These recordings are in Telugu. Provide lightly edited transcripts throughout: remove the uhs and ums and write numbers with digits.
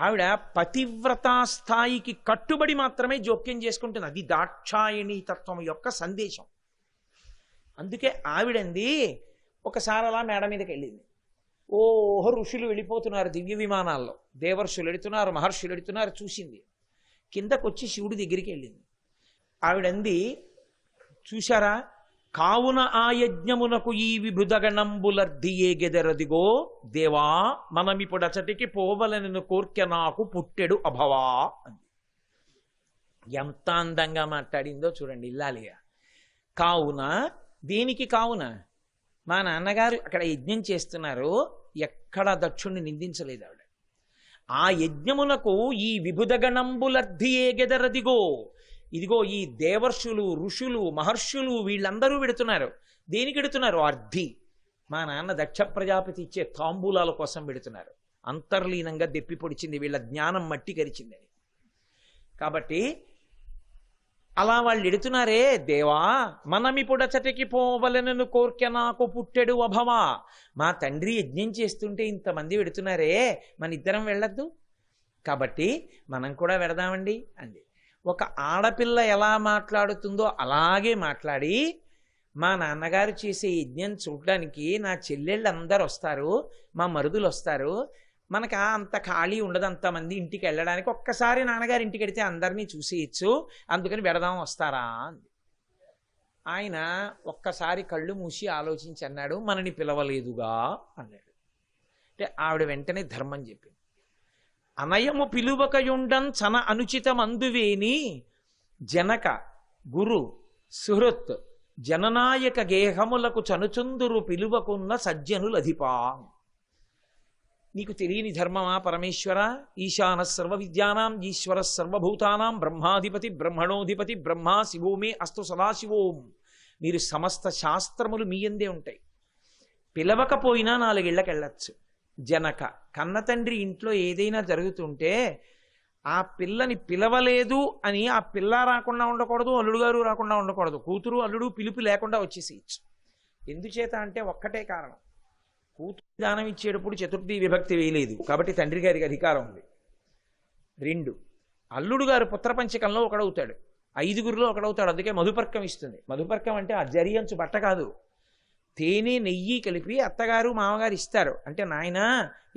ఆవిడ పతివ్రతా స్థాయికి కట్టుబడి మాత్రమే జోక్యం చేసుకుంటుంది. అది దాక్షాయణీ తత్వం యొక్క సందేశం. అందుకే ఆవిడంది ఒకసారి అలా మేడ మీదకి వెళ్ళింది. ఓహో ఋషులు వెళ్ళిపోతున్నారు దివ్య విమానాల్లో, దేవర్షులు వెళుతున్నారు, మహర్షులు వెళుతున్నారు, చూసింది. కిందకొచ్చి శివుడి దగ్గరికి వెళ్ళింది. ఆవిడంది, చూశారా, కావున ఆ యజ్ఞమునకు ఈ విభుదగణంబులర్ధియే గెదరదిగో దేవా మనమిప్పుడచటికి పోవలనను కోర్కె నాకు పుట్టెడు అభవా అంది. ఎంత అందంగా మాట్లాడిందో చూడండి ఇల్లాలిగా. కావున, దేనికి కావున? మా నాన్నగారు అక్కడ యజ్ఞం చేస్తున్నారు, ఎక్కడ దక్షుణ్ణి నిందించలేదు ఆవిడ. ఆ యజ్ఞమునకు ఈ విభుదగణంబులర్ధియే గెదరదిగో, ఇదిగో ఈ దేవర్షులు, ఋషులు, మహర్షులు వీళ్ళందరూ పెడుతున్నారు. దేనికి పెడుతున్నారు? అర్ధి. మా నాన్న దక్ష ప్రజాపతి ఇచ్చే తాంబూలాల కోసం పెడుతున్నారు. అంతర్లీనంగా దెప్పి పొడిచింది, వీళ్ళ జ్ఞానం మట్టి కరిచిందని. కాబట్టి అలా వాళ్ళు ఎడుతున్నారే, దేవా మనమిప్పుడచటికి పోవలనను కోర్కె నాకు పుట్టెడు అభవా, మా తండ్రి యజ్ఞం చేస్తుంటే ఇంతమంది వెడుతున్నారే, మన ఇద్దరం వెళ్ళొద్దు, కాబట్టి మనం కూడా వెడదామండి అంది. ఒక ఆడపిల్ల ఎలా మాట్లాడుతుందో అలాగే మాట్లాడి, మా నాన్నగారు చేసే యజ్ఞం చూడడానికి నా చెల్లెళ్ళు అందరు వస్తారు, మా మరుదులు వస్తారు, మనకు అంత ఖాళీ ఉండదు అంతమంది ఇంటికి వెళ్ళడానికి, ఒక్కసారి నాన్నగారి ఇంటికి వెడితే అందరినీ చూసేయచ్చు, అందుకని వెడదాం వస్తారా అంది. ఆయన ఒక్కసారి కళ్ళు మూసి ఆలోచించి అన్నాడు, మనని పిలవలేదుగా అన్నాడు. అంటే ఆవిడ వెంటనే ధర్మం చెప్పింది. అనయము పిలువకయుండన్ చన అనుచితం అందువేని జనక గురు సుహృత్ జననాయక గేహములకు చనుచుందురు పిలువకున్న సజ్జనులధిపా. నీకు తెలియని ధర్మమా పరమేశ్వర? ఈశాన సర్వ విద్యానాం ఈశ్వర సర్వభూతానాం బ్రహ్మాధిపతి బ్రహ్మణోధిపతి బ్రహ్మా శివోమే అస్తు సదాశివోం. మీరు సమస్త శాస్త్రములు మీ యందే ఉంటాయి. పిలవకపోయినా 4 ఇళ్లకెళ్ళచ్చు. జనక, కన్న తండ్రి ఇంట్లో ఏదైనా జరుగుతుంటే ఆ పిల్లని పిలవలేదు అని ఆ పిల్ల రాకుండా ఉండకూడదు, అల్లుడు గారు రాకుండా ఉండకూడదు, కూతురు అల్లుడు పిలుపు లేకుండా వచ్చేసేయచ్చు. ఎందుచేత అంటే ఒక్కటే కారణం, కూతురు దానం ఇచ్చేటప్పుడు చతుర్థి విభక్తి వేయలేదు కాబట్టి తండ్రి గారికి అధికారం ఉంది. 2, అల్లుడు గారు పుత్రపంచకంలో ఒకడవుతాడు, 5గురిలో ఒకడవుతాడు, అందుకే మధుపర్కం ఇస్తుంది. మధుపర్కం అంటే ఆ జరియంచు బట్ట కాదు, తేనె నెయ్యి కలిపి అత్తగారు మామగారు ఇస్తారు. అంటే నాయన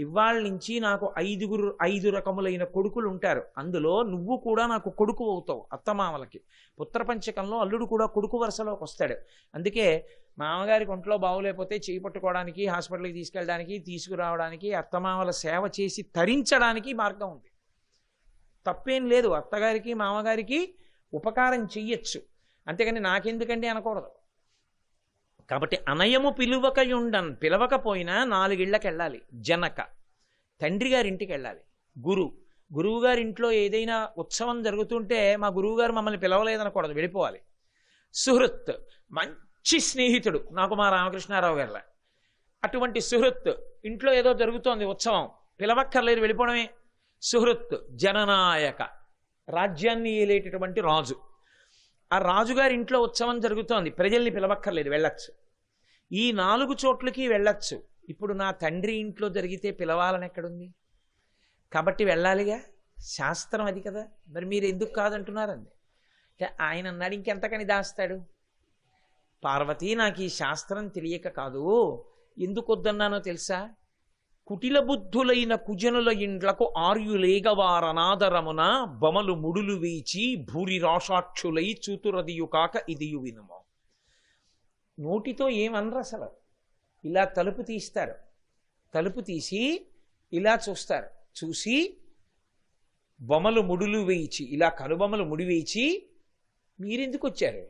ఇవాళ నుంచి నాకు 5 రకములైన కొడుకులు ఉంటారు, అందులో నువ్వు కూడా నాకు కొడుకు అవుతావు అత్తమామలకి. పుత్రపంచకంలో అల్లుడు కూడా కొడుకు వరుసలోకి వస్తాడు. అందుకే మామగారికి ఒంట్లో బాగోలేకపోతే చేయి పట్టుకోవడానికి, హాస్పిటల్కి తీసుకెళ్ళడానికి, తీసుకురావడానికి, అత్తమామల సేవ చేసి తరించడానికి మార్గం ఉంది. తప్పేం లేదు, అత్తగారికి మామగారికి ఉపకారం చెయ్యొచ్చు, అంతేకాని నాకెందుకండి అనకూడదు. కాబట్టి అనయము పిలువకయుండన్, పిలవకపోయినా 4 ఇళ్లకు వెళ్ళాలి. జనక, తండ్రి గారింటికి వెళ్ళాలి. గురువు గారింట్లో ఏదైనా ఉత్సవం జరుగుతుంటే మా గురువుగారు మమ్మల్ని పిలవలేదనకూడదు, వెళ్ళిపోవాలి. సుహృత్, మంచి స్నేహితుడు నాకు మా రామకృష్ణారావు గారిలా, అటువంటి సుహృత్ ఇంట్లో ఏదో జరుగుతోంది ఉత్సవం, పిలవక్కర్లేదు, వెళ్ళిపోవడమే. సుహృత్ జననాయక, రాజ్యాన్ని ఏలేటటువంటి రాజు, ఆ రాజుగారి ఇంట్లో ఉత్సవం జరుగుతోంది, ప్రజల్ని పిలవక్కర్లేదు, వెళ్ళచ్చు. ఈ 4 చోట్లకి వెళ్ళచ్చు. ఇప్పుడు నా తండ్రి ఇంట్లో జరిగితే పిలవాలని ఎక్కడుంది? కాబట్టి వెళ్ళాలిగా, శాస్త్రం అది కదా, మరి మీరు ఎందుకు కాదంటున్నారండి? ఆయన అన్నాడు, ఇంకెంతకని దాస్తాడు? పార్వతి, నాకు ఈ శాస్త్రం తెలియక కాదు, ఎందుకు వద్దన్నానో తెలుసా? కుటిల బుద్ధులైన కుజనుల ఇండ్లకు ఆర్యులేగవారనాదరమున బమలు ముడులు వీచి భూరి రాషాక్షులై చూతురదియు కాక ఇదియు వినుము. నోటితో ఏమనరు అసలు, ఇలా తలుపు తీస్తారు, తలుపు తీసి ఇలా చూస్తారు, చూసి బొమలు ముడులు వేయించి, ఇలా కనుబొమ్మలు ముడివేయించి మీరెందుకు వచ్చారు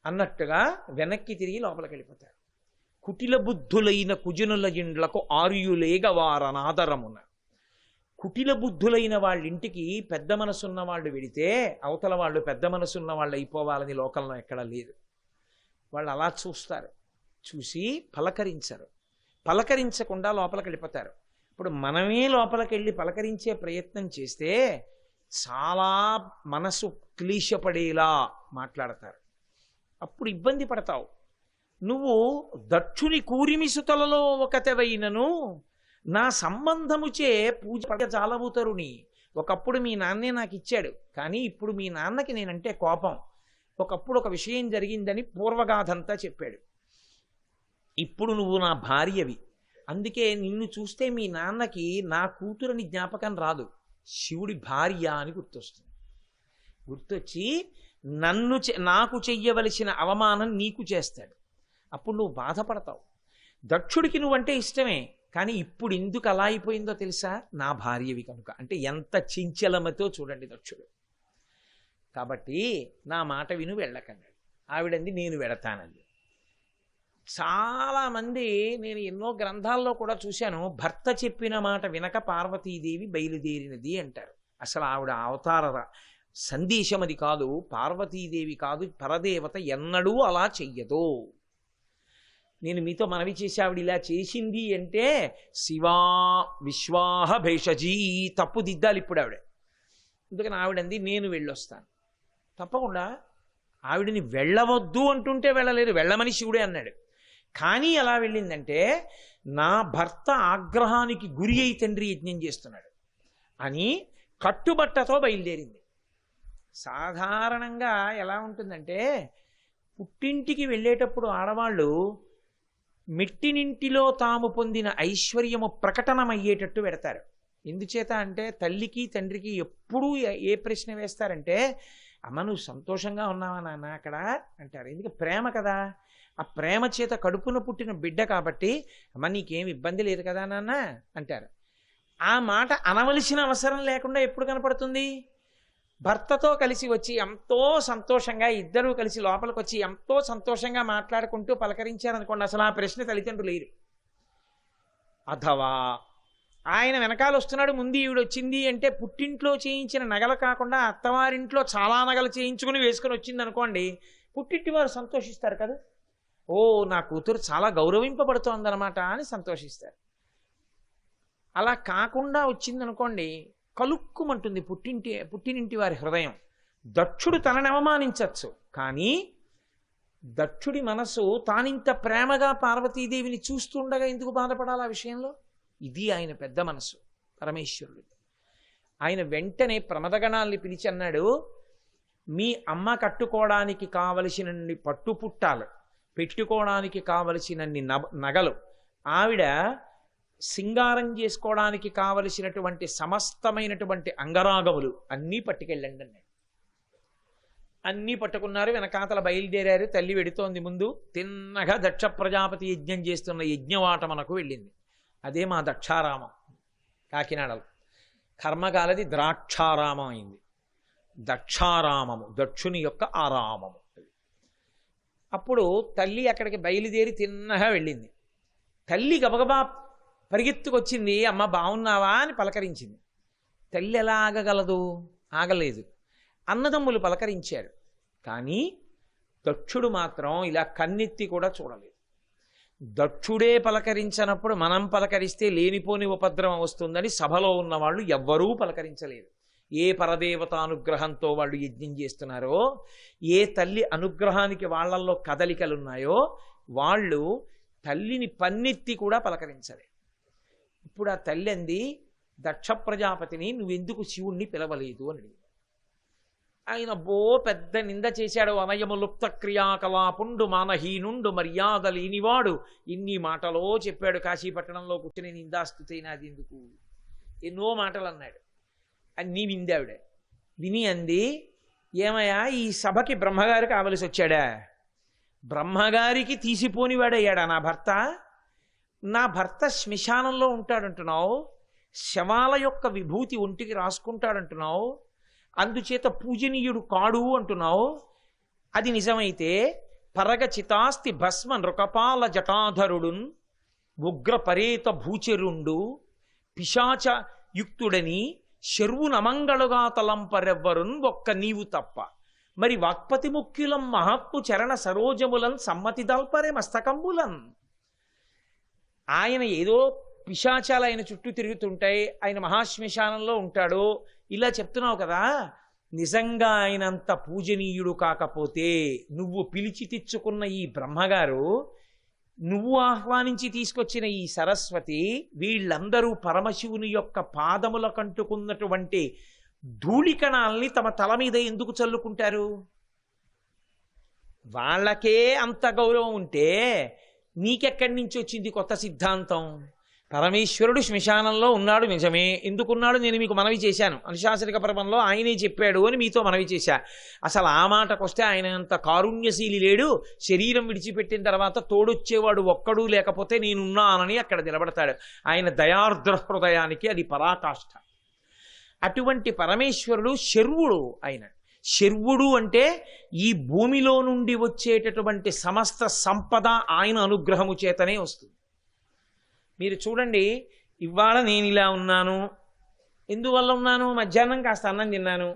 అన్నట్టుగా వెనక్కి తిరిగి లోపలికి వెళ్ళిపోతారు. కుటిల బుద్ధులైన కుజనుల ఇండ్లకు ఆర్యులేగవారనాదరమున. కుటిల బుద్ధులైన వాళ్ళ ఇంటికి పెద్ద మనసున్న వాళ్ళు వెడితే అవతల వాళ్ళు పెద్ద మనసున్న వాళ్ళు అయిపోవాలని లోకంలో ఎక్కడా లేదు. వాళ్ళు అలా చూస్తారు, చూసి పలకరించరు, పలకరించకుండా లోపలికి వెళ్ళిపోతారు. ఇప్పుడు మనమే లోపలికి వెళ్ళి పలకరించే ప్రయత్నం చేస్తే చాలా మనసు క్లీశపడేలా మాట్లాడతారు, అప్పుడు ఇబ్బంది పడతావు. నువ్వు దక్షుని కూరిమిసుతలలో ఒకతవైనను నా సంబంధముచే పూజ జాలవుతరుని ఒకప్పుడు మీ నాన్నే నాకు ఇచ్చాడు, కానీ ఇప్పుడు మీ నాన్నకి నేనంటే కోపం. ఒకప్పుడు ఒక విషయం జరిగిందని పూర్వగాథంతా చెప్పాడు. ఇప్పుడు నువ్వు నా భార్యవి, అందుకే నిన్ను చూస్తే మీ నాన్నకి నా కూతురని జ్ఞాపకం రాదు, శివుడి భార్య అని గుర్తొస్తుంది. గుర్తొచ్చి నాకు చెయ్యవలసిన అవమానం నీకు చేస్తాడు. అప్పుడు నువ్వు బాధపడతావు. దక్షుడికి నువ్వంటే ఇష్టమే, కానీ ఇప్పుడు ఎందుకు అలా అయిపోయిందో తెలుసా? నా భార్యవి కనుక. అంటే ఎంత చించలమతో చూడండి దక్షుడు. కాబట్టి నా మాట విను, వెళ్ళకన్నాడు. ఆవిడంది నేను వెడతానండి. చాలామంది, నేను ఎన్నో గ్రంథాల్లో కూడా చూశాను, భర్త చెప్పిన మాట వినక పార్వతీదేవి బయలుదేరినది అంటారు. అసలు ఆవిడ అవతార సందేశం అది కాదు. పార్వతీదేవి కాదు, పరదేవత ఎన్నడూ అలా చెయ్యదు. నేను మీతో మనవి చేసి ఆవిడ ఇలా చేసింది అంటే శివా విశ్వాహ భేషజీ తప్పు దిద్దాలి ఇప్పుడు ఆవిడ. అందుకని ఆవిడంది నేను వెళ్ళొస్తాను. తప్పకుండా ఆవిడని వెళ్ళవద్దు అంటుంటే వెళ్ళలేదు, వెళ్ళమని శివుడే అన్నాడు. కానీ ఎలా వెళ్ళిందంటే, నా భర్త ఆగ్రహానికి గురి అయి తండ్రి యజ్ఞం చేస్తున్నాడు అని కట్టుబట్టతో బయలుదేరింది. సాధారణంగా ఎలా ఉంటుందంటే, పుట్టింటికి వెళ్ళేటప్పుడు ఆడవాళ్ళు మెట్టినింటిలో తాము పొందిన ఐశ్వర్యము ప్రకటనమయ్యేటట్టు పెడతారు. ఎందుచేత అంటే, తల్లికి తండ్రికి ఎప్పుడూ ఏ ప్రశ్న వేస్తారంటే, అమ్మ నువ్వు సంతోషంగా ఉన్నావా నాన్న అక్కడ అంటారు. ఎందుకు? ప్రేమ కదా. ఆ ప్రేమ చేత కడుపున పుట్టిన బిడ్డ కాబట్టి, అమ్మ నీకేం ఇబ్బంది లేదు కదా నాన్న అంటారు. ఆ మాట అనవలసిన అవసరం లేకుండా ఎప్పుడు కనపడుతుంది? భర్తతో కలిసి వచ్చి ఎంతో సంతోషంగా ఇద్దరూ కలిసి లోపలికి వచ్చి ఎంతో సంతోషంగా మాట్లాడుకుంటూ పలకరించారనుకోండి, అసలు ఆ ప్రశ్న తల్లిదండ్రులు లేరు. అథవా ఆయన వెనకాల వస్తున్నాడు, ముందు ఈవిడ వచ్చింది అంటే పుట్టింట్లో చేయించిన నగలు కాకుండా అత్తవారింట్లో చాలా నగలు చేయించుకుని వేసుకుని వచ్చింది అనుకోండి, పుట్టింటి వారు సంతోషిస్తారు కదా. ఓ నా కూతురు చాలా గౌరవింపబడుతోందనమాట అని సంతోషిస్తారు. అలా కాకుండా వచ్చిందనుకోండి, కలుక్కుమంటుంది పుట్టినింటి వారి హృదయం. దక్షుడు తనని అవమానించవచ్చు, కానీ దక్షుడి మనసు తానింత ప్రేమగా పార్వతీదేవిని చూస్తుండగా ఎందుకు బాధపడాలి ఆ విషయంలో? ఇది ఆయన పెద్ద మనసు పరమేశ్వరుడు. ఆయన వెంటనే ప్రమదగణాల్ని పిలిచి అన్నాడు, మీ అమ్మ కట్టుకోవడానికి కావలసినన్ని పట్టుపుట్టాలు, పెట్టుకోవడానికి కావలసినన్ని నగలు, ఆవిడ సింగారం చేసుకోవడానికి కావలసినటువంటి సమస్తమైనటువంటి అంగరాగములు అన్నీ పట్టుకెళ్ళండి అన్నాడు. అన్నీ పట్టుకున్నారు, వెనకాతల బయలుదేరారు. తల్లి వెడుతోంది ముందు. తిన్నగా దక్ష ప్రజాపతి యజ్ఞం చేస్తున్న యజ్ఞవాట మనకు వెళ్ళింది. అదే మా దక్షారామం కాకినాడలో. కర్మకాలది ద్రాక్షారామం అయింది. దక్షారామము దక్షుని యొక్క ఆరామము. అప్పుడు తల్లి అక్కడికి బయలుదేరి తిన్నగా వెళ్ళింది. తల్లి గబగబా పరిగెత్తుకొచ్చింది, అమ్మ బాగున్నావా అని పలకరించింది. తల్లి ఎలా ఆగగలదు? ఆగలేదు. అన్నదమ్ములు పలకరించారు, కానీ దక్షుడు మాత్రం ఇలా కన్నెత్తి కూడా చూడలేదు. దక్షుడే పలకరించినప్పుడు మనం పలకరిస్తే లేనిపోని ఉపద్రవం వస్తుందని సభలో ఉన్న వాళ్ళు ఎవ్వరూ పలకరించలేదు. ఏ పరదేవత అనుగ్రహంతో వాళ్ళు యజ్ఞం చేస్తున్నారో, ఏ తల్లి అనుగ్రహానికి వాళ్ళల్లో కదలికలున్నాయో వాళ్ళు తల్లిని పన్నెత్తి కూడా పలకరించలే. ఇప్పుడు ఆ తల్లి అంది, దక్ష ప్రజాపతిని నువ్వెందుకు శివుణ్ణి పిలవలేదు అని అడిగింది. ఆయన పెద్ద నింద చేశాడు. అనయము లుప్త క్రియాకలాపుండు మానహీనుండు మర్యాద లేనివాడు, ఇన్ని మాటలో చెప్పాడు. కాశీపట్టణంలో కూర్చుని నిందాస్తుతి నాది ఎందుకు, ఎన్నో మాటలు అన్నాడు. అన్నీ విందావిడ. విని అంది, ఏమయ్యా ఈ సభకి బ్రహ్మగారు కావలసి వచ్చాడా? బ్రహ్మగారికి తీసిపోనివాడయ్యాడా నా భర్త? నా భర్త శ్మశానంలో ఉంటాడంటున్నావు, శవాల యొక్క విభూతి ఒంటికి రాసుకుంటాడంటున్నావు, అందుచేత పూజనీయుడు కాడు అంటున్నావు. అది నిజమైతే పరగ చితాస్తి భస్మ నృకపాల జటాధరుడున్ ఉగ్ర పరేత భూచరుండు పిశాచ యుక్తుడని శర్వునమంగళుగా తలంపరెవ్వరున్ ఒక్క నీవు తప్ప, మరి వాక్పతి ముఖ్యులం మహాత్ము చరణ సరోజములన్ సమ్మతి దల్పరే మస్తకంబులన్. ఆయన ఏదో పిశాచాలు ఆయన చుట్టూ తిరుగుతుంటాయి, ఆయన మహాశ్మశానంలో ఉంటాడు ఇలా చెప్తున్నావు కదా. నిజంగా ఆయనంత పూజనీయుడు కాకపోతే నువ్వు పిలిచి తెచ్చుకున్న ఈ బ్రహ్మగారు నువ్వు ఆహ్వానించి తీసుకొచ్చిన ఈ సరస్వతి వీళ్ళందరూ పరమశివుని యొక్క పాదముల కంటుకున్నటువంటి ధూళికణాల్ని తమ తల మీద ఎందుకు చల్లుకుంటారు? వాళ్ళకే అంత గౌరవం ఉంటే నీకెక్కడి నుంచి వచ్చింది కొత్త సిద్ధాంతం? పరమేశ్వరుడు శ్మశానంలో ఉన్నాడు నిజమే. ఎందుకున్నాడు నేను మీకు మనవి చేశాను. అనుశాసనిక పర్వంలో ఆయనే చెప్పాడు అని మీతో మనవి చేశా. అసలు ఆ మాటకొస్తే ఆయన అంత కారుణ్యశీలి లేడు. శరీరం విడిచిపెట్టిన తర్వాత తోడొచ్చేవాడు ఒక్కడూ లేకపోతే నేనున్నానని అక్కడ నిలబడతాడు. ఆయన దయార్ద్ర హృదయానికి అది పరాకాష్ఠ. అటువంటి పరమేశ్వరుడు శర్వుడు. ఆయన శర్వుడు అంటే ఈ భూమిలో నుండి వచ్చేటటువంటి సమస్త సంపద ఆయన అనుగ్రహము చేతనే వస్తుంది. మీరు చూడండి, ఇవాళ నేను ఇలా ఉన్నాను. ఎందువల్ల ఉన్నాను? మధ్యాహ్నం కాస్త అన్నం తిన్నాను.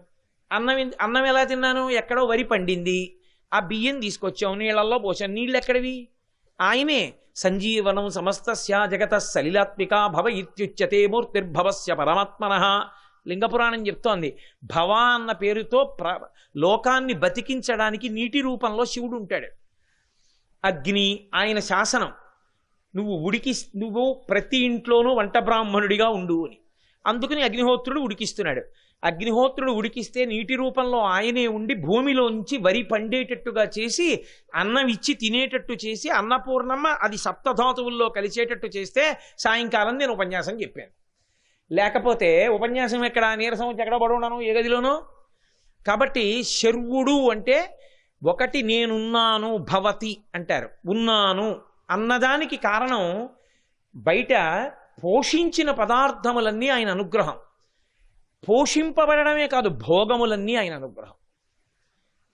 అన్నం ఎలా తిన్నాను? ఎక్కడో వరి పండింది, ఆ బియ్యం తీసుకొచ్చాం, నీళ్ళల్లో పోసాను. నీళ్ళు ఎక్కడివి? ఆయనే. సంజీవనం సమస్తస్య జగత సలిలాత్మిక భవ ఇత్యుచ్యతే మూర్తిర్భవస్య పరమాత్మనః. లింగపురాణం చెప్తోంది. భవ అన్న పేరుతో లోకాన్ని బతికించడానికి నీటి రూపంలో శివుడు ఉంటాడు. అగ్ని ఆయన శాసనం. నువ్వు ప్రతి ఇంట్లోనూ వంట బ్రాహ్మణుడిగా ఉండు అని. అందుకని అగ్నిహోత్రుడు ఉడికిస్తున్నాడు. అగ్నిహోత్రుడు ఉడికిస్తే నీటి రూపంలో ఆయనే ఉండి భూమిలోంచి వరి పండేటట్టుగా చేసి అన్నం ఇచ్చి తినేటట్టు చేసి అన్నపూర్ణమ్మ అది సప్తధాతువుల్లో కలిసేటట్టు చేస్తే సాయంకాలం నేను ఉపన్యాసం చెప్పాను. లేకపోతే ఉపన్యాసం ఎక్కడ, నీరసం వచ్చి ఎక్కడ పడున్నాను? ఏ గదిలోనూ. కాబట్టి శర్వుడు అంటే ఒకటి నేనున్నాను, భవతి అంటారు. ఉన్నాను అన్నదానికి కారణం బయట పోషించిన పదార్థములన్నీ ఆయన అనుగ్రహం. పోషింపబడమే కాదు, భోగములన్నీ ఆయన అనుగ్రహం.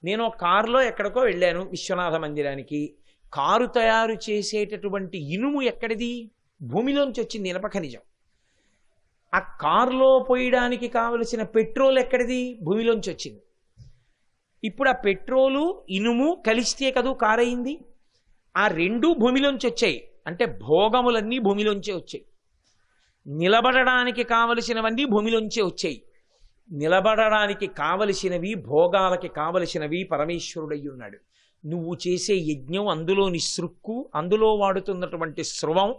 నేను కారులో ఎక్కడికో వెళ్ళాను, విశ్వనాథ మందిరానికి. కారు తయారు చేసేటటువంటి ఇనుము ఎక్కడిది? భూమిలోంచి వచ్చింది, ఇనప ఖనిజం. ఆ కారులో పోయడానికి కావలసిన పెట్రోల్ ఎక్కడిది? భూమిలోంచి వచ్చింది. ఇప్పుడు ఆ పెట్రోలు ఇనుము కలిస్తే కదూ కారు అయింది. ఆ రెండూ భూమిలోంచి వచ్చాయి. అంటే భోగములన్నీ భూమిలోంచే వచ్చాయి. నిలబడడానికి కావలసినవన్నీ భూమిలోంచే వచ్చాయి. నిలబడడానికి కావలసినవి, భోగాలకి కావలసినవి పరమేశ్వరుడై ఉన్నాడు. నువ్వు చేసే యజ్ఞం, అందులోని సృక్కు, అందులో వాడుతున్నటువంటి స్రవం.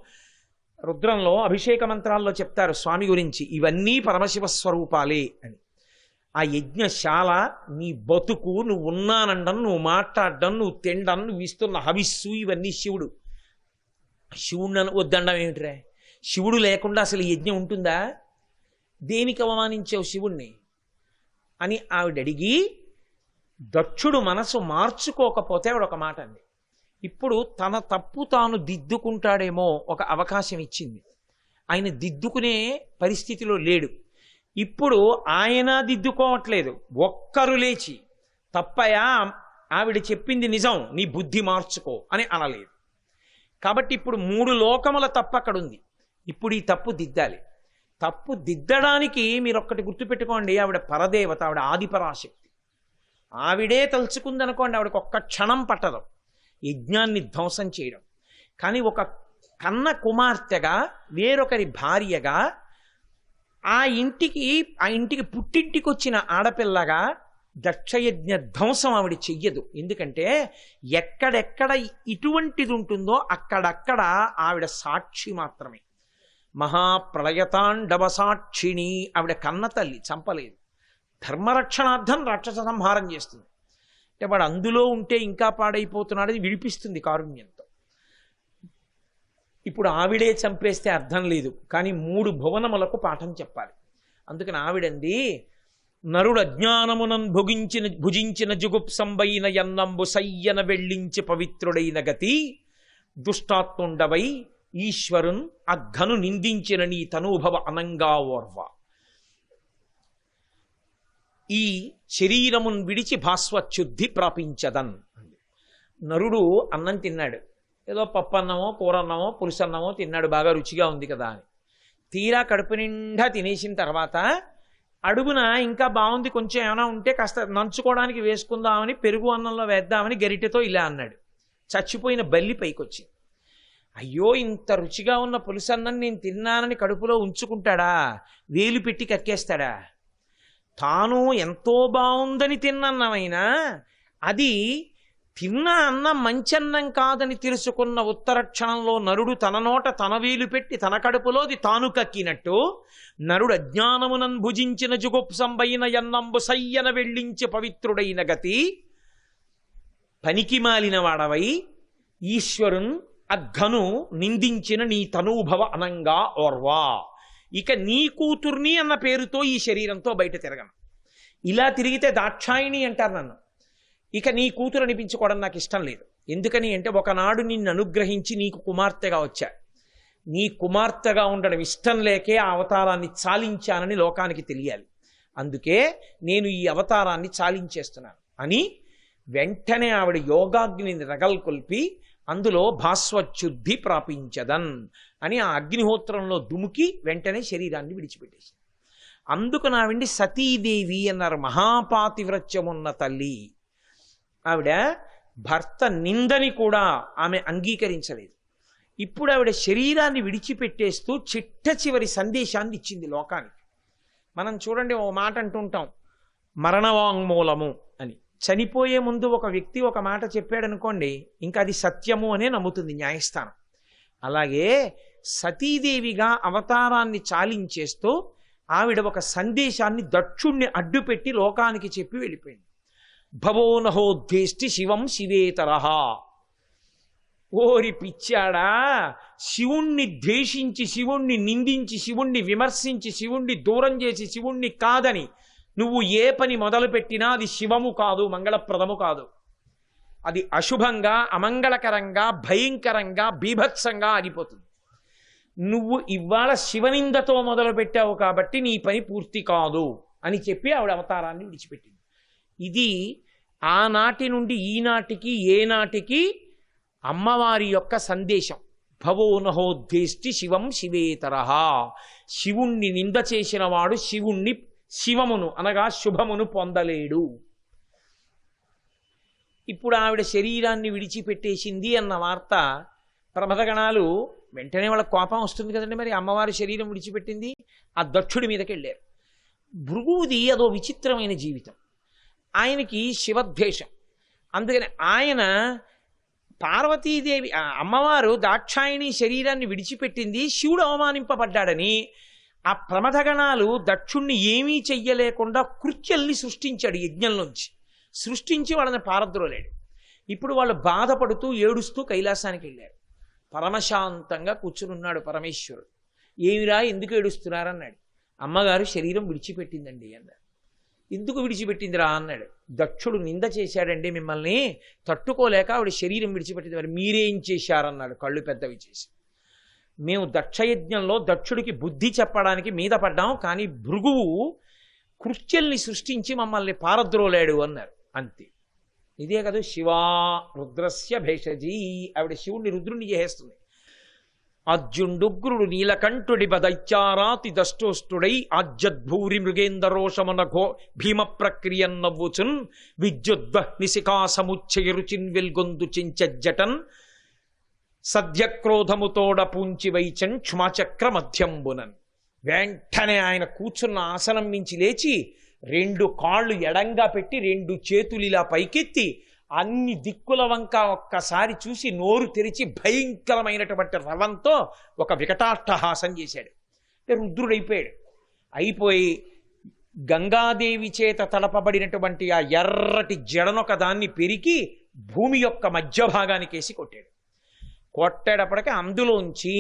రుద్రంలో అభిషేక మంత్రాల్లో చెప్తారు స్వామి గురించి, ఇవన్నీ పరమశివ స్వరూపాలే అని. ఆ యజ్ఞశాల, నీ బతుకు, నువ్వు ఉన్నానండం, నువ్వు మాట్లాడడం, నువ్వు తినడం, నువ్వు ఇస్తున్న హవిస్సు, ఇవన్నీ శివుడు. శివుడు వద్దండం ఏమిట్రా? శివుడు లేకుండా అసలు యజ్ఞం ఉంటుందా? దేనికి అవమానించావు శివుణ్ణి అని ఆవిడ అడిగి, దక్షుడు మనసు మార్చుకోకపోతే ఆవిడ ఒక మాట అంది. ఇప్పుడు తన తప్పు తాను దిద్దుకుంటాడేమో ఒక అవకాశం ఇచ్చింది. ఆయన దిద్దుకునే పరిస్థితిలో లేడు. ఇప్పుడు ఆయన దిద్దుకోవట్లేదు. ఒక్కరు లేచి తప్పయా, ఆవిడ చెప్పింది నిజం, నీ బుద్ధి మార్చుకో అని అనలేదు. కాబట్టి ఇప్పుడు 3 లోకముల తప్పు అక్కడ ఉంది. ఇప్పుడు ఈ తప్పు దిద్దాలి. తప్పు దిద్దడానికి మీరు ఒక్కటి గుర్తుపెట్టుకోండి, ఆవిడ పరదేవత, ఆవిడ ఆదిపరాశక్తి. ఆవిడే తలుచుకుందనుకోండి, ఆవిడకి ఒక్క క్షణం పట్టదు యజ్ఞాన్ని ధ్వంసం చేయడం. కానీ ఒక కన్న కుమార్తెగా, వేరొకరి భార్యగా, ఆ ఇంటికి పుట్టింటికి వచ్చిన ఆడపిల్లగా దక్షయజ్ఞ ధ్వంసం ఆవిడ చెయ్యదు. ఎందుకంటే ఎక్కడెక్కడ ఇటువంటిది ఉంటుందో అక్కడక్కడ ఆవిడ సాక్షి మాత్రమే. మహాప్రళయతాండవ సాక్షిణి. ఆవిడ కన్న తల్లి, చంపలేదు. ధర్మరక్షణార్థం రాక్షస సంహారం చేస్తుంది. అంటే వాడు అందులో ఉంటే ఇంకా పాడైపోతున్నాడని విడిపిస్తుంది కారుణ్యంతో. ఇప్పుడు ఆవిడే చంపేస్తే అర్థం లేదు, కానీ 3 భువనములకు పాఠం చెప్పాలి. అందుకని ఆవిడంది, నరుడు అజ్ఞానమునం భుజించిన జుగుప్సంబైన యన్నంబు సయ్యన వెళ్ళించి పవిత్రుడైన గతి దుష్టాత్ముండవై ఈశ్వరున్ అఘను నిందించిన నీ తనూభవ అనంగా ఓర్వ. ఈ శరీరమున్ విడిచి భాస్వచ్యుద్ధి ప్రాపించదన్. నరుడు అన్నం తిన్నాడు, ఏదో పప్పన్నమో కూరన్నమో పులుసన్నమో తిన్నాడు, బాగా రుచిగా ఉంది కదా అని. తీరా కడుపు నిండా తినేసిన తర్వాత అడుగున ఇంకా బాగుంది, కొంచెం ఏమైనా ఉంటే కాస్త నంచుకోవడానికి వేసుకుందామని పెరుగు అన్నంలో వేద్దామని గరిటెతో ఇలా అన్నాడు. చచ్చిపోయిన బల్లి పైకొచ్చింది. అయ్యో, ఇంత రుచిగా ఉన్న పులుసన్నం నేను తిన్నానని కడుపులో ఉంచుకుంటాడా? వేలు పెట్టి కక్కేస్తాడా? తాను ఎంతో బాగుందని తిన్నన్నమైనా అది తిన్న అన్నం మంచన్నం కాదని తెలుసుకున్న ఉత్తర క్షణంలో నరుడు తన నోట తన వేలు పెట్టి తన కడుపులోది తాను కక్కినట్టు నరుడు అజ్ఞానమునన్ భుజించిన జుగుప్సంబైన ఎన్నంబు సయ్యన వెళ్ళించి పవిత్రుడైన గతి పనికి మాలిన వాడవై ఈశ్వరున్ అఘను నిందించిన నీ తనూభవ అనంగా ఓర్వా. ఇక నీ కూతుర్ని అన్న పేరుతో ఈ శరీరంతో బయట తిరగను. ఇలా తిరిగితే దాక్షాయిణి అంటారు నన్ను. ఇక నీ కూతురు అనిపించుకోవడం నాకు ఇష్టం లేదు. ఎందుకని అంటే ఒకనాడు నిన్ను అనుగ్రహించి నీకు కుమార్తెగా వచ్చా. నీ కుమార్తెగా ఉండడం ఇష్టం లేకే ఆ అవతారాన్ని చాలించానని లోకానికి తెలియాలి. అందుకే నేను ఈ అవతారాన్ని చాలించేస్తున్నాను అని వెంటనే ఆవిడ యోగాగ్నిని రగల్కొల్పి అందులో భాస్వచ్యుద్ధి ప్రాపించదన్ అని ఆ అగ్నిహోత్రంలో దుముకి వెంటనే శరీరాన్ని విడిచిపెట్టేసి. అందుకు నావిండి సతీదేవి అన్నారు. మహాపాతివ్రత్యమున్న తల్లి ఆవిడ భర్త నిందని కూడా ఆమె అంగీకరించలేదు. ఇప్పుడు ఆవిడ శరీరాన్ని విడిచిపెట్టేస్తూ చిట్ట చివరి సందేశాన్ని ఇచ్చింది లోకానికి. మనం చూడండి, ఓ మాట అంటుంటాం మరణవాంగ్మూలము అని. చనిపోయే ముందు ఒక వ్యక్తి ఒక మాట చెప్పాడనుకోండి, ఇంకా అది సత్యము అనే నమ్ముతుంది న్యాయస్థానం. అలాగే సతీదేవిగా అవతారాన్ని చాలించేస్తూ ఆవిడ ఒక సందేశాన్ని దక్షుణ్ణి అడ్డుపెట్టి లోకానికి చెప్పి వెళ్ళిపోయింది. భవోనహోద్వేష్టి శివం శివేతరహ. ఓరి పిచ్చాడా, శివుణ్ణి ద్వేషించి శివుణ్ణి నిందించి శివుణ్ణి విమర్శించి శివుణ్ణి దూరం చేసి శివుణ్ణి కాదని నువ్వు ఏ పని మొదలుపెట్టినా అది శివము కాదు, మంగళప్రదము కాదు. అది అశుభంగా, అమంగళకరంగా, భయంకరంగా, బీభత్సంగా ఆగిపోతుంది. నువ్వు ఇవాళ శివనిందతో మొదలుపెట్టావు కాబట్టి నీ పని పూర్తి కాదు అని చెప్పి ఆవిడ అవతారాన్ని విడిచిపెట్టింది. ఇది ఆనాటి నుండి ఈనాటికి ఏనాటికి అమ్మవారి యొక్క సందేశం. భవోనహోద్వేష్టి శివం శివేతరహ. శివుణ్ణి నింద చేసిన వాడు శివమును అనగా శుభమును పొందలేడు. ఇప్పుడు ఆవిడ శరీరాన్ని విడిచిపెట్టేసింది అన్న వార్త ప్రమథగణాలు వెంటనే వాళ్ళ కోపం వస్తుంది కదండి. మరి అమ్మవారి శరీరం విడిచిపెట్టింది, ఆ దక్షుడి మీదకి వెళ్ళారు. భృగువుది అదో విచిత్రమైన జీవితం. ఆయనకి శివద్వేషం. అందుకని ఆయన పార్వతీదేవి అమ్మవారు దాక్షాయిణి శరీరాన్ని విడిచిపెట్టింది, శివుడు అవమానింపబడ్డాడని ఆ ప్రమథగణాలు దక్షుణ్ణి ఏమీ చెయ్యలేకుండా కృత్యల్ని సృష్టించాడు. యజ్ఞంలోంచి సృష్టించి వాళ్ళని పారద్రోలేడు. ఇప్పుడు వాళ్ళు బాధపడుతూ ఏడుస్తూ కైలాసానికి వెళ్ళారు. పరమశాంతంగా కూర్చునున్నాడు పరమేశ్వరుడు. ఏమిరా ఎందుకు ఏడుస్తున్నారన్నాడు. అమ్మగారు శరీరం విడిచిపెట్టిందండి అన్నాడు. ఎందుకు విడిచిపెట్టిందిరా అన్నాడు. దక్షుడు నింద చేశాడండి మిమ్మల్ని, తట్టుకోలేక ఆవిడ శరీరం విడిచిపెట్టింది. మరి మీరేం చేశారన్నాడు కళ్ళు పెద్దవి చేసి. మేము దక్షయజ్ఞంలో దక్షుడికి బుద్ధి చెప్పడానికి మీద పడ్డాం, కానీ భృగువు కృత్యల్ని సృష్టించి మమ్మల్ని పారద్రోలేడు అన్నారు. అంతే. ఇదే కదా శివా రుద్రస్య భేషజీ. ఆవిడ శివుణ్ణి రుద్రుణ్ణి చేసేస్తుంది. అర్జుండుగ్రుడు నీలకంఠుడి బదైత్యారాతి దష్టోష్టుడై ఆజ్యద్భూరి మృగేందరోషమున భీమ ప్రక్రియన్ నవ్వుచున్ విద్యుద్వహ్నిశిఖా సముచ్చయ రుచిన్ వెల్గొందు చించజ్జటన్ సద్యక్రోధముతోడ పూంచి వైచన్ క్షమాచక్ర మధ్యంబునన్. వెంటనే ఆయన కూర్చున్న ఆసనం మించి లేచి 2 కాళ్ళు ఎడంగా పెట్టి 2 చేతులు ఇలా పైకెత్తి అన్ని దిక్కుల వంక ఒక్కసారి చూసి నోరు తెరిచి భయంకరమైనటువంటి రవంతో ఒక వికటాట్టహాసం చేశాడు. రుద్రుడైపోయాడు. అయిపోయి గంగాదేవి చేత తడపబడినటువంటి ఆ ఎర్రటి జడనొక దాన్ని పెరికి భూమి యొక్క మధ్య భాగానికేసి కొట్టాడు. కొట్టేటప్పటికి అందులోంచి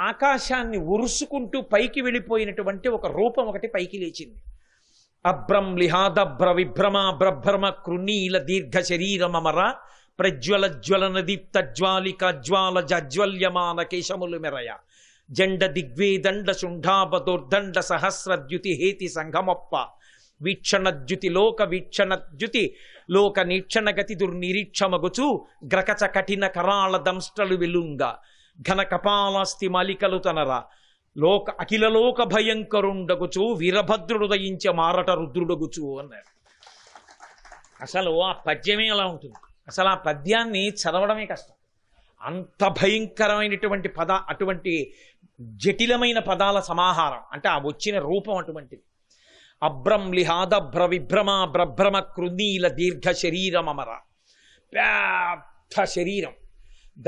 ఆకాశాన్ని ఉరుసుకుంటూ పైకి వెళ్ళిపోయినటువంటి ఒక రూపం ఒకటి పైకి లేచింది. అభ్రం లిహాదభ్ర విభ్రమ బ్రభ్రమ కృణీల దీర్ఘ శరీరమర ప్రజ్వల జ్వలన దీప్త జ్వాలిక జ్వాల జజ్వల్యమాన కేశములు మెరయ జండ దిగ్వేదండ శుంఠాబదోర్దండ సహస్రద్యుతి హేతి సంఘమప్ప వీక్షణద్యుతి లోక నీక్షణ గతి దుర్నిరీక్షమగుచు గ్రకచ కఠిన కరాళ దంష్టలు వెలుంగా ఘన కపాలాస్తి మాలికలు తనరా అఖిలలోక భయంకరుండగుచు వీరభద్రుడు దయించే మారట రుద్రుడగుచు అన్నారు. అసలు ఆ పద్యమే అలా ఉంటుంది. అసలు ఆ పద్యాన్ని చదవడమే కష్టం. అంత భయంకరమైనటువంటి అటువంటి జటిలమైన పదాల సమాహారం. అంటే ఆ వచ్చిన రూపం అటువంటిది. అభ్రం లిహాదభ్ర విభ్రమ బ్రభ్రమ కృణీల దీర్ఘ శరీరమర పెద్ద శరీరం,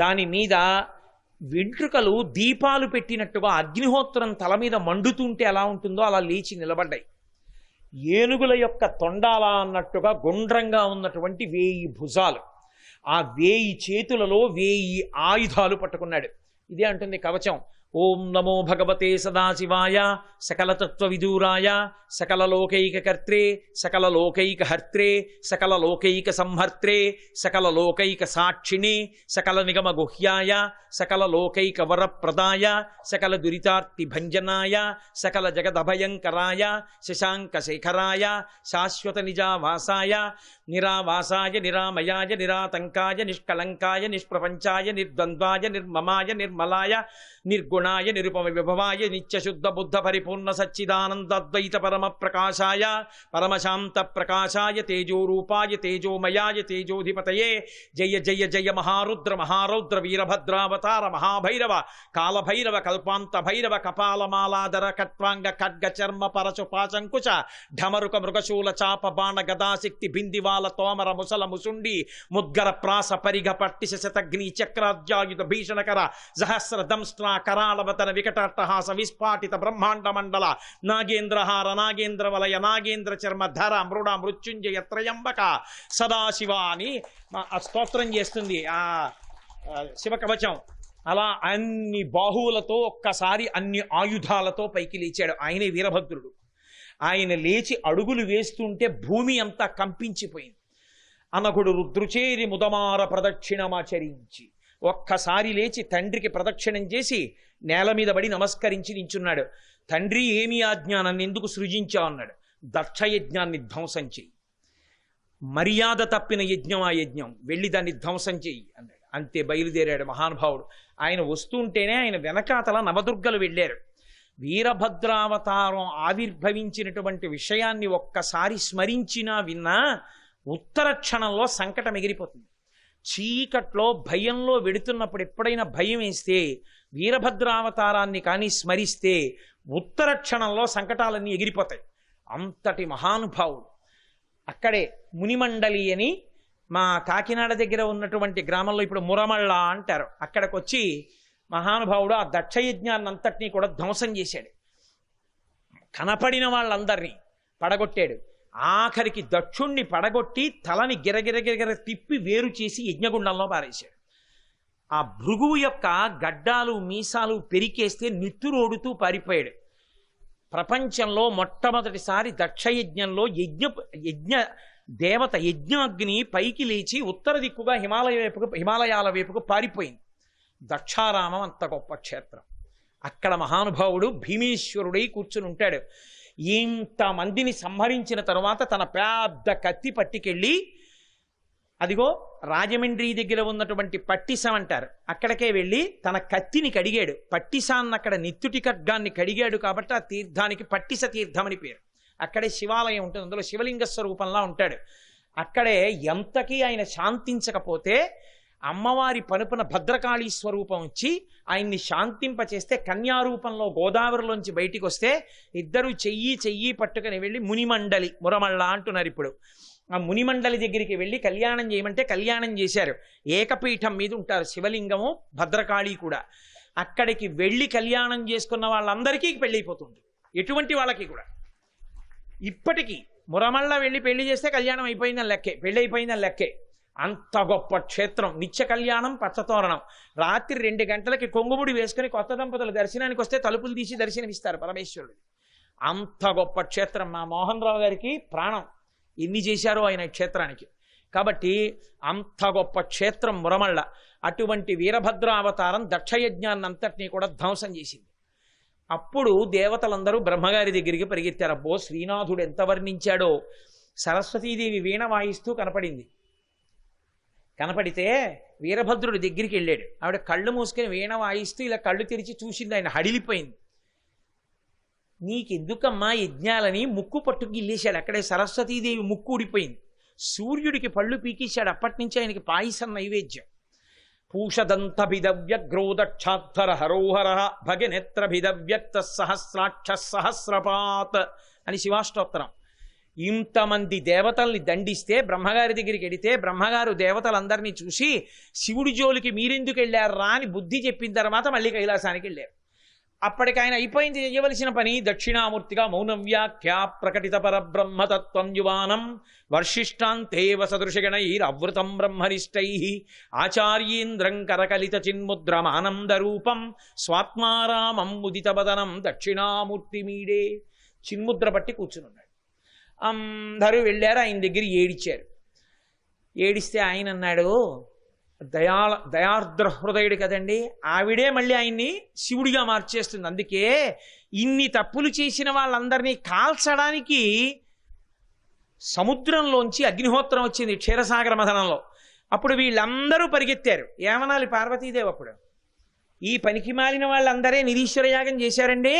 దాని మీద వెంట్రుకలు దీపాలు పెట్టినట్టుగా అగ్నిహోత్రం తల మీద మండుతుంటే ఎలా ఉంటుందో అలా లేచి నిలబడ్డాయి. ఏనుగుల యొక్క తొండాలా అన్నట్టుగా గుండ్రంగా ఉన్నటువంటి 1000 భుజాలు, ఆ 1000 చేతులలో 1000 ఆయుధాలు పట్టుకున్నాడు. ఇదే అంటుంది కవచం. ఓం నమో భగవతే సదాశివాయ సకలతత్వ విదూరాయ సకల లోకైక కర్త్రే సకల లోకైక హర్త్రే సకల లోకైక సంహర్త్రే సకల లోకైక సాక్షిణే సకల నిగమ గుహ్యాయ సకల లోకైక వరప్రదాయ సకల దురితార్తి భంజనాయ సకల జగదభయంకరాయ శశాంక శేఖరాయ శాశ్వత నిజావాసాయ నిరావాసాయ నిరామయాయ నిరాతంకాయ నిష్కలంకాయ నిష్ప్రపంచాయ నిర్ద్వంద్వాయ నిర్మమాయ నిర్మలాయ నిర్గుణాయ నిరుపమ విభవాయ నిత్యశుద్ధ బుద్ధ పరిపూర్ణ సచ్చిదానందద్వైత పరమ ప్రకాశాయ పరమశాంత ప్రకాశాయ తేజోరూపాయ తేజోమయాయ తేజోధిపతయే జయ జయ జయ మహారుద్ర మహారౌద్ర వీరభద్రావతార మహాభైరవ కాలభైరవ కల్పాంత భైరవ కపాలమాలాధర కట్వాంగ ఖడ్గ చర్మ పరచు పాచంకుశ ఢమరుక మృగశూల చాప బాణ గదాశక్తి బిందివాల తోమర ముసల ముసుండి ముద్గర ప్రాస పరిగ పట్టిశ శతగ్ని చక్రాద్యాయుధ భీషణకర సహస్ర దంస్ట్రా కరాళవతన వికటాట్టహాస విస్ఫాటిత బ్రహ్మాండ మండల నాగేంద్రహార నాగేంద్ర వలయ నాగేంద్ర చర్మ ధర మృడ మృత్యుంజయ త్రయంబక సదాశివ అని ఆ స్తోత్రం చేస్తుంది ఆ శివకవచం. అలా అన్ని బాహువులతో ఒక్కసారి అన్ని ఆయుధాలతో పైకి లేచాడు. ఆయనే వీరభద్రుడు. ఆయన లేచి అడుగులు వేస్తుంటే భూమి అంతా కంపించిపోయింది. అనగుడు రుద్రుచేరి ముదమార ప్రదక్షిణమాచరించి ఒక్కసారి లేచి తండ్రికి ప్రదక్షిణం చేసి నేల మీద పడి నమస్కరించి నించున్నాడు. తండ్రి, ఏమి ఆజ్ఞ, నన్ను ఎందుకు సృజించావు అన్నాడు. దక్షయజ్ఞాన్ని ధ్వంసం చెయ్యి, మర్యాద తప్పిన యజ్ఞం ఆ యజ్ఞం, వెళ్ళి దాన్ని ధ్వంసం చెయ్యి అన్నాడు. అంతే బయలుదేరాడు మహానుభావుడు. ఆయన వస్తుంటేనే ఆయన వెనకాతల నవదుర్గలు వెళ్ళారు. వీరభద్రావతారం ఆవిర్భవించినటువంటి విషయాన్ని ఒక్కసారి స్మరించినా విన్నా ఉత్తర క్షణంలో సంకటం ఎగిరిపోతుంది. చీకట్లో భయంలో వెడుతున్నప్పుడు ఎప్పుడైనా భయం వేస్తే వీరభద్రావతారాన్ని కానీ స్మరిస్తే ఉత్తర క్షణంలో సంకటాలన్నీ ఎగిరిపోతాయి. అంతటి మహానుభావుడు. అక్కడే మునిమండలి అని మా కాకినాడ దగ్గర ఉన్నటువంటి గ్రామంలో ఇప్పుడు మురమళ్ళ అంటారు. అక్కడికి వచ్చి మహానుభావుడు ఆ దక్షయజ్ఞాన్ని అంతటినీ కూడా ధ్వంసం చేశాడు. కనపడిన వాళ్ళందరినీ పడగొట్టాడు. ఆఖరికి దక్షుణ్ణి పడగొట్టి తలని గిరగిరగిరగిర తిప్పి వేరు చేసి యజ్ఞగుండంలో పారేశాడు. ఆ భృగువు యొక్క గడ్డాలు మీసాలు పెరికేస్తే నిత్తురోడుతూ పారిపోయాడు. ప్రపంచంలో మొట్టమొదటిసారి దక్షయజ్ఞంలో యజ్ఞ దేవత యజ్ఞాగ్ని పైకి లేచి ఉత్తర దిక్కుగా హిమాలయాల వైపుకు పారిపోయింది. దక్షారామం అంత గొప్ప క్షేత్రం. అక్కడ మహానుభావుడు భీమేశ్వరుడై కూర్చుని ఉంటాడు. ఇంతమందిని సంహరించిన తరువాత తన పెద్ద కత్తి పట్టుకెళ్ళి, అదిగో రాజమండ్రి దగ్గర ఉన్నటువంటి పట్టిసం అంటారు, అక్కడికే వెళ్ళి తన కత్తిని కడిగాడు. పట్టిసాన్ని అక్కడ నిత్తుటి ఖడ్గాన్ని కడిగాడు కాబట్టి ఆ తీర్థానికి పట్టిస తీర్థం అని పేరు. అక్కడే శివాలయం ఉంటుంది, అందులో శివలింగ స్వరూపంలా ఉంటాడు. అక్కడే ఎంతకీ ఆయన శాంతించకపోతే అమ్మవారి పనుపున భద్రకాళీ స్వరూపం వచ్చి ఆయన్ని శాంతింపచేస్తే కన్యారూపంలో గోదావరిలోంచి బయటికి వస్తే ఇద్దరు చెయ్యి పట్టుకుని వెళ్ళి మునిమండలి, మురమళ్ళ అంటున్నారు ఇప్పుడు, ఆ మునిమండలి దగ్గరికి వెళ్ళి కళ్యాణం చేయమంటే కళ్యాణం చేశారు. ఏకపీఠం మీద ఉంటారు శివలింగము భద్రకాళి కూడా. అక్కడికి వెళ్ళి కళ్యాణం చేసుకున్న వాళ్ళందరికీ పెళ్ళైపోతుంది, ఎటువంటి వాళ్ళకి కూడా. ఇప్పటికీ మురమళ్ళ వెళ్ళి పెళ్లి చేస్తే కళ్యాణం అయిపోయిందని లెక్కే, పెళ్ళి అయిపోయిందని లెక్కే. అంత గొప్ప క్షేత్రం. నిత్య కళ్యాణం, పచ్చతోరణం. రాత్రి 2 గంటలకి కొంగుముడి వేసుకుని కొత్త దంపతులు దర్శనానికి వస్తే తలుపులు తీసి దర్శనమిస్తారు పరమేశ్వరుడు. అంత గొప్ప క్షేత్రం. మా మోహన్ రావు గారికి ప్రాణం, ఎన్ని చేశారో ఆయన క్షేత్రానికి. కాబట్టి అంత గొప్ప క్షేత్రం మురమళ్ళ. అటువంటి వీరభద్రావతారం దక్షయజ్ఞాన్ని అంతటినీ కూడా ధ్వంసం చేసింది. అప్పుడు దేవతలందరూ బ్రహ్మగారి దగ్గరికి పరిగెత్తారు. అబ్బో, శ్రీనాథుడు ఎంత వర్ణించాడో. సరస్వతీదేవి వీణ వాయిస్తూ కనపడితే వీరభద్రుడి దగ్గరికి వెళ్ళాడు. ఆవిడ కళ్ళు మూసుకొని వీణ వాయిస్తూ ఇలా కళ్ళు తెరిచి చూసింది. ఆయన హడిలిపోయింది. నీకెందుకమ్మా యజ్ఞాలని ముక్కు పట్టుకు గిల్లేశాడు. అక్కడే సరస్వతీదేవి ముక్కు ఊడిపోయింది. సూర్యుడికి పళ్ళు పీకేశాడు. అప్పటి నుంచి ఆయనకి పాయసం నైవేద్యం. పూషదంతభిదవ్యగ్రోదక్షాధర హరోహర భగనేత్రభిదవ్యక్త సహస్రాక్ష సహస్రపాత్ అని శివాష్టోత్తరం. ఇంతమంది దేవతల్ని దండిస్తే బ్రహ్మగారి దగ్గరికి వెడితే బ్రహ్మగారు దేవతలందరినీ చూసి శివుడి జోలికి మీరెందుకు వెళ్ళారా అని బుద్ధి చెప్పిన తర్వాత మళ్ళీ కైలాసానికి వెళ్ళారు. అప్పటికైనా అయిపోయింది చేయవలసిన పని. దక్షిణామూర్తిగా మౌనం వ్యాఖ్య ప్రకటిత పరబ్రహ్మతత్వం యువానం వర్షిష్టాంతేవ సదృశగణైరవృతం బ్రహ్మనిష్టై ఆచార్యేంద్రం కరకలిత చిన్ముద్రమానందరూపం స్వాత్మారామం ముదితబదనం దక్షిణామూర్తి మీడే. చిన్ముద్ర పట్టి కూర్చునున్నాడు. అందరూ వెళ్ళారు, ఆయన దగ్గర ఏడిచారు. ఏడిస్తే ఆయన అన్నాడు, దయార్ద్ర హృదయుడు కదండి, ఆవిడే మళ్ళీ ఆయన్ని శివుడిగా మార్చేస్తుంది. అందుకే ఇన్ని తప్పులు చేసిన వాళ్ళందరినీ కాల్చడానికి సముద్రంలోంచి అగ్నిహోత్రం వచ్చింది క్షీరసాగర మథనంలో. అప్పుడు వీళ్ళందరూ పరిగెత్తారు. ఏమనాలి పార్వతీదేవి అప్పుడు, ఈ పనికి మాలిన వాళ్ళందరే నిరీశ్వర యాగం చేశారండి,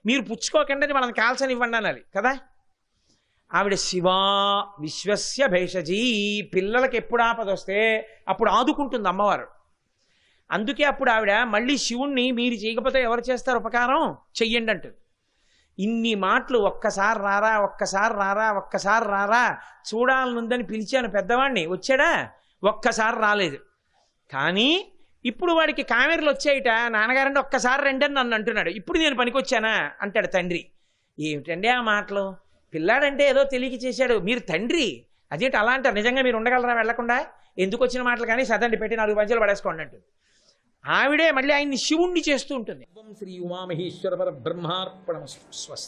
మీరు పుచ్చుకోకండి వాళ్ళని కాల్చనివ్వండి అనాలి కదా. ఆవిడ శివా విశ్వస్య భేషజీ, పిల్లలకి ఎప్పుడు ఆపదొస్తే అప్పుడు ఆదుకుంటుంది అమ్మవారు. అందుకే అప్పుడు ఆవిడ మళ్ళీ శివుణ్ణి మీరు చేయకపోతే ఎవరు చేస్తారు ఉపకారం, చెయ్యండి అంటుంది. ఇన్ని మాటలు ఒక్కసారి రారా ఒక్కసారి రారా ఒక్కసారి రారా చూడాలనుందని పిలిచాను పెద్దవాడిని, వచ్చాడా? ఒక్కసారి రాలేదు. కానీ ఇప్పుడు వాడికి కామెర్లు వచ్చాయిట, నాన్నగారంటే ఒక్కసారి రండి అని నన్ను అంటున్నాడు. ఇప్పుడు నేను పనికొచ్చానా అంటాడు తండ్రి. ఏమిటండి ఆ మాటలు, పిల్లాడంటే ఏదో తెలియక చేశాడు, మీరు తండ్రి అదేంటి అలా అంటారు? నిజంగా మీరు ఉండగలరా వెళ్లకుండా? ఎందుకు వచ్చిన మాటలు కానీ సదండి పెట్టి 4 పంచాలు పడేసుకోండి అంటుంది. ఆవిడే మళ్ళీ ఆయన్ని శివుణ్ణి చేస్తూ ఉంటుంది. శ్రీ ఉమామహేశ్వర పరబ్రహ్మార్పణమస్తు. స్వస్తి.